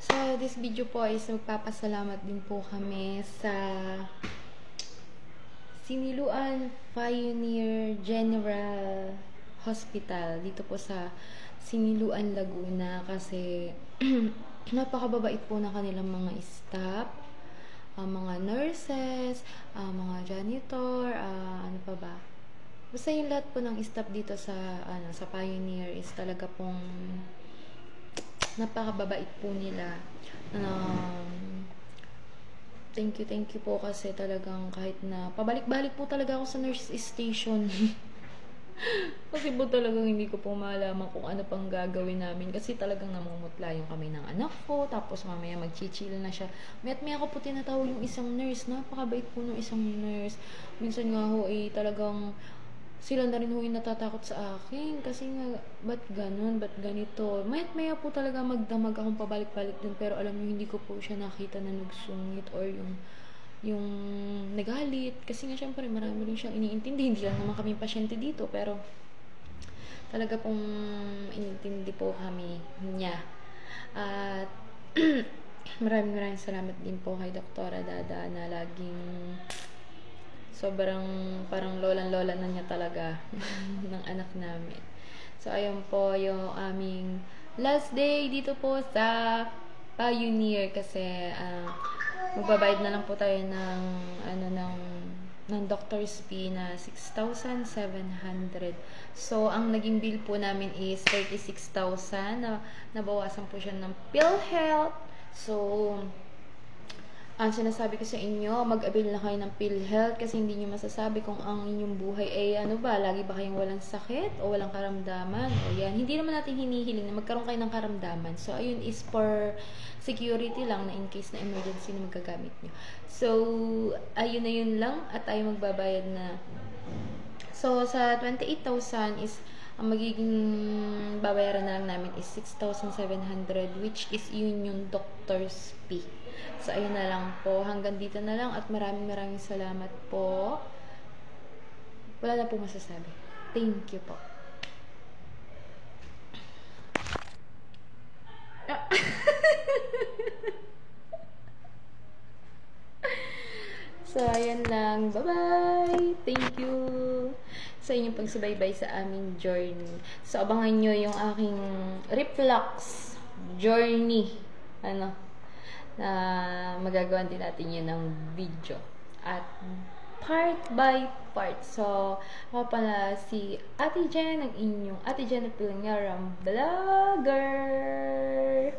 So, this video po is magpapasalamat din po kami sa Siniluan Pioneer General Hospital dito po sa Siniluan, Laguna kasi napakababait po na kanilang mga staff, mga nurses, mga janitor, ano pa ba? Basta yung lahat po ng staff dito sa sa Pioneer is talaga pong napakababait po nila. Thank you po kasi talagang kahit na pabalik-balik po talaga ako sa nurse station. Kasi po talagang hindi ko po malaman kung ano pang gagawin namin kasi talagang namumutla yung kami ng anak ko, tapos mamaya magchichill na siya. May ako po tinatawag yung isang nurse, napakabait po ng isang nurse. Minsan nga ho talagang sila na rin ho yung natatakot sa akin kasi nga, ba't ganun, ba't ganito. Maya po talaga magdamag akong pabalik-balik dun, pero alam niyo hindi ko po siya nakita na nagsungit or yung nagalit kasi nga syempre marami rin siyang iniintindi, hindi lang naman kami pasyente dito, pero talaga pong iniintindi po kami niya. At maraming salamat din po kay Doktora Dada na laging sobrang parang lola na niya talaga ng anak namin. So, ayun po yung aming last day dito po sa Pioneer kasi magbabayad na lang po tayo ng doctor's fee na 6,700. So, ang naging bill po namin is 36,000 na nabawasan po siya ng PhilHealth. So, ang sinasabi ko sa inyo, mag-avail na kayo ng PhilHealth kasi hindi nyo masasabi kung ang inyong buhay ay lagi ba kayong walang sakit o walang karamdaman. O yan, hindi naman natin hinihiling na magkaroon kayo ng karamdaman. So, ayun is for security lang na in case na emergency na magagamit nyo. So, ayun na yun lang at tayo magbabayad na. So, sa 28,000 is ang magiging babayaran na lang namin is 6,700 which is yun yung doctor's fee. So, ayun na lang po. Hanggang dito na lang at maraming salamat po. Wala na po masasabi. Thank you po. So, ayan lang. Bye-bye! Thank you sa inyong pagsubaybay sa aming journey. So, abangan nyo yung aking reflux journey. Na magagawa din natin yun ng video. At part by part. So, ako pala si Ate Jen, ang inyong Ate Jen at Pilangaram Vlogger.